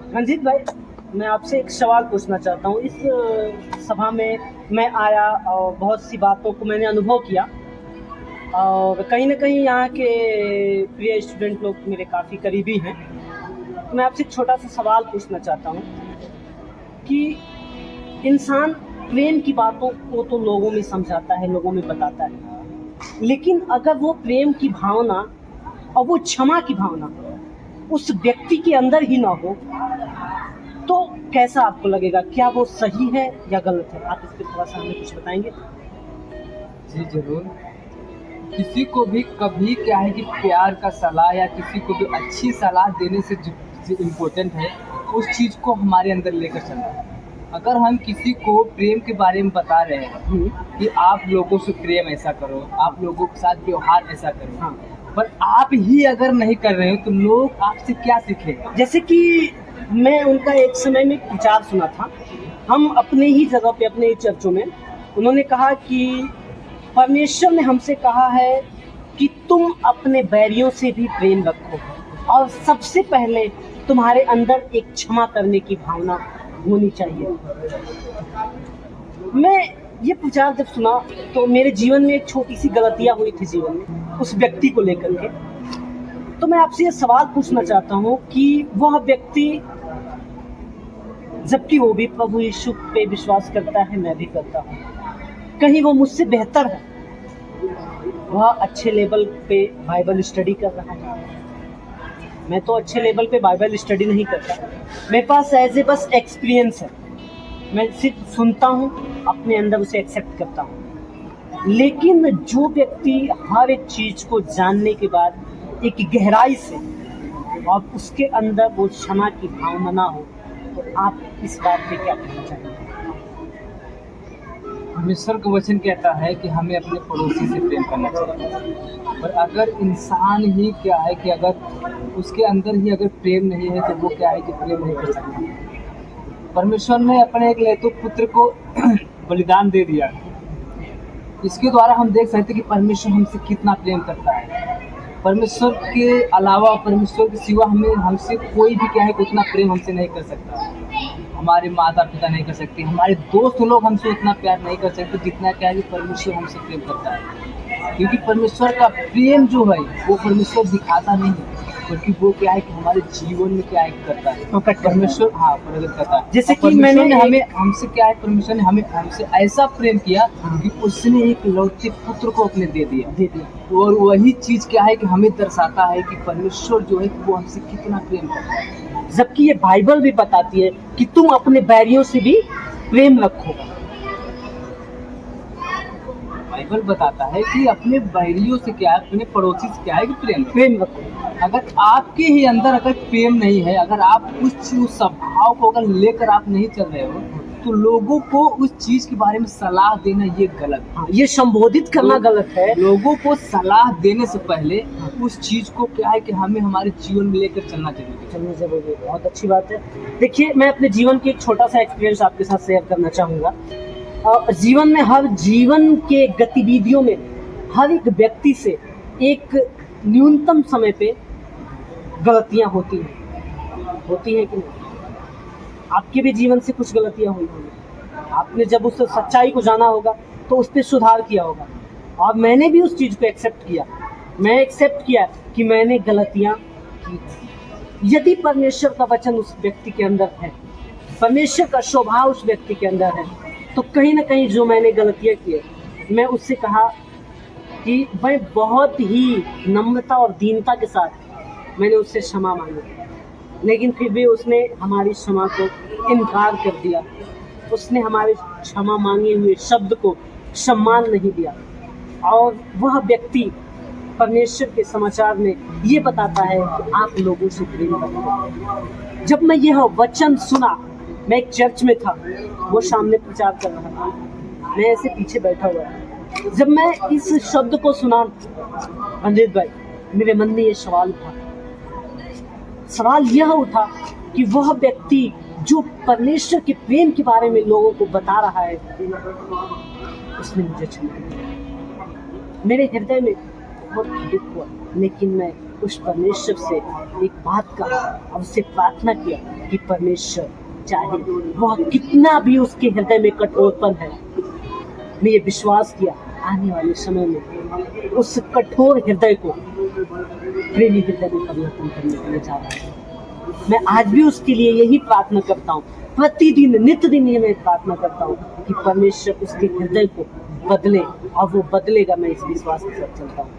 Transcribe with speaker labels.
Speaker 1: रंजीत भाई, मैं आपसे एक सवाल पूछना चाहता हूँ। इस सभा में मैं आया और बहुत सी बातों को मैंने अनुभव किया और कहीं न कहीं यहाँ के प्रिय स्टूडेंट लोग मेरे काफ़ी करीबी हैं। तो मैं आपसे एक छोटा-सा सवाल पूछना चाहता हूँ कि इंसान प्रेम की बातों को तो लोगों में समझाता है, लोगों में बताता है। लेकिन अगर वो प्रेम की भावना और वो क्षमा की भावना उस व्यक्ति के अंदर ही ना हो, तो कैसा आपको लगेगा? क्या वो सही है या गलत है? आप इस पे थोड़ा-सा हमें कुछ बताएँगे?
Speaker 2: जी ज़रूर। किसी को भी कभी क्या है कि प्यार का सलाह या किसी को भी अच्छी सलाह देने से जो इम्पोर्टेंट है, उस चीज़ को हमारे अंदर लेकर चलना है। अगर हम किसी को प्रेम के बारे में बता रहे हैं कि आप लोगों से प्रेम ऐसा करो, आप लोगों के साथ व्यवहार ऐसा करो,
Speaker 1: हाँ।
Speaker 2: पर आप ही अगर नहीं कर रहे हो तो लोग आपसे क्या सीखेंगे?
Speaker 1: जैसे कि मैं उनका एक समय में एक विचार सुना था। हम अपने ही जगह पे, अपने ही चर्चों में, उन्होंने कहा कि परमेश्वर ने हमसे कहा है कि तुम अपने बैरियों से भी प्रेम रखो और सबसे पहले तुम्हारे अंदर एक क्षमा करने की भावना होनी चाहिए। मैं ये विचार जब सुना तो मेरे जीवन में एक छोटी-सी गलतियाँ हुई थी जीवन में, उस व्यक्ति को लेकर के। तो मैं आपसे ये सवाल पूछना चाहता हूँ कि वह व्यक्ति, जबकि वो भी प्रभु यीशु पे विश्वास करता है, मैं भी करता हूँ, कहीं वो मुझसे बेहतर है, वह अच्छे लेवल पे बाइबल स्टडी कर रहा है, मैं तो अच्छे लेवल पे बाइबल स्टडी नहीं करता। मेरे पास एज ए बस एक्सपीरियंस है, मैं सिर्फ सुनता हूँ, अपने अंदर उसे एक्सेप्ट करता हूँ। लेकिन जो व्यक्ति हर एक चीज़ को जानने के बाद एक गहराई से और उसके अंदर वो क्षमा की भावना ना हो, तो आप इस बात पे क्या कहना चाहेंगे?
Speaker 2: परमेश्वर का वचन कहता है कि हमें अपने पड़ोसी से प्रेम करना चाहिए। पर अगर इंसान ही क्या है कि अगर उसके अंदर ही अगर प्रेम नहीं है तो वो क्या है कि प्रेम नहीं कर सकता। परमेश्वर ने अपने एक लैतो पुत्र को बलिदान दे दिया। इसके द्वारा हम देख सकते हैं कि परमेश्वर हमसे कितना प्रेम करता है। परमेश्वर के अलावा, परमेश्वर के सिवा हमें हमसे कोई भी क्या है कि उतना प्रेम हमसे नहीं कर सकता। हमारे माता पिता नहीं कर सकते, हमारे दोस्त लोग हमसे उतना प्यार नहीं कर सकते जितना क्या है कि परमेश्वर हमसे प्रेम करता है। क्योंकि परमेश्वर का प्रेम जो है वो परमेश्वर दिखाता नहीं है, क्योंकि वो क्या है कि हमारे जीवन में क्या है करता है, परमेश्वर प्रकट करता है।
Speaker 1: जैसे कि
Speaker 2: परमेश्वर
Speaker 1: मैंने
Speaker 2: ने हमें हमसे क्या है, परमेश्वर ने हमें हमसे ऐसा प्रेम किया कि उसने एक लौते पुत्र को अपने दे दिया। और वही चीज क्या है कि हमें दर्शाता है कि परमेश्वर जो है वो हमसे कितना प्रेम करता है।
Speaker 1: जबकि ये बाइबल भी बताती है कि तुम अपने बैरियों से भी प्रेम रखो।
Speaker 2: बाइबल बताता है कि अपने बैरियों से क्या है, अपने पड़ोसी से क्या है कि प्रेम
Speaker 1: रखो।
Speaker 2: अगर आपके ही अंदर अगर प्रेम नहीं है, अगर आप उस स्वभाव को अगर लेकर आप नहीं चल रहे हो, तो लोगों को उस चीज के बारे में सलाह देना ये गलत है।
Speaker 1: ये संबोधित करना गलत है।
Speaker 2: लोगों को सलाह देने से पहले उस चीज को क्या है कि हमें हमारे जीवन में लेकर चलना जरूरी है।
Speaker 1: बहुत अच्छी बात है। देखिए, मैं अपने जीवन की एक छोटा सा एक्सपीरियंस आपके साथ शेयर करना चाहूँगा। जीवन में, हर जीवन के गतिविधियों में हर एक व्यक्ति से एक न्यूनतम समय पे गलतियाँ होती हैं कि नहीं? आपके भी जीवन से कुछ गलतियाँ हुई होंगी। आपने जब उस सच्चाई को जाना होगा तो उस पर सुधार किया होगा, और मैंने भी उस चीज़ को एक्सेप्ट किया। मैं एक्सेप्ट किया कि मैंने गलतियाँ की थी। यदि परमेश्वर का वचन उस व्यक्ति के अंदर है, परमेश्वर का स्वभाव उस व्यक्ति के अंदर है, तो कहीं ना कहीं जो मैंने गलतियाँ की, मैं उससे कहा कि मैं बहुत ही नम्रता और दीनता के साथ मैंने उससे क्षमा मांगी, लेकिन फिर भी उसने हमारी क्षमा को इनकार कर दिया। उसने हमारे क्षमा मांगे हुए शब्द को सम्मान नहीं दिया। और वह व्यक्ति परमेश्वर के समाचार में ये बताता है कि आप लोगों से प्रेम करो। जब मैं यह वचन सुना, मैं एक चर्च में था, वो सामने प्रचार कर रहा था, मैं ऐसे पीछे बैठा हुआ था। जब मैं इस शब्द को सुना, रंजीत भाई, मेरे मन में ये सवाल यह उठा कि वह व्यक्ति जो परमेश्वर के प्रेम के बारे में लोगों को बता रहा है, उसने मुझे क्षमा किया। मेरे हृदय में बहुत दुख हुआ, लेकिन मैं उस परमेश्वर से एक बात कहा और उससे प्रार्थना किया कि परमेश्वर चाहे वह कितना भी उसके हृदय में कठोरपन है, मैं ये विश्वास किया आने वाले समय में उस कठोर हृदय को प्रेमी हृदय में परिवर्तन करने के लिए जा रहा हूँ। मैं आज भी उसके लिए यही प्रार्थना करता हूँ, प्रतिदिन नित्य दिन ये मैं प्रार्थना करता हूँ कि परमेश्वर उसके हृदय को बदले, और वो बदलेगा, मैं इस विश्वास के साथ चलता हूँ।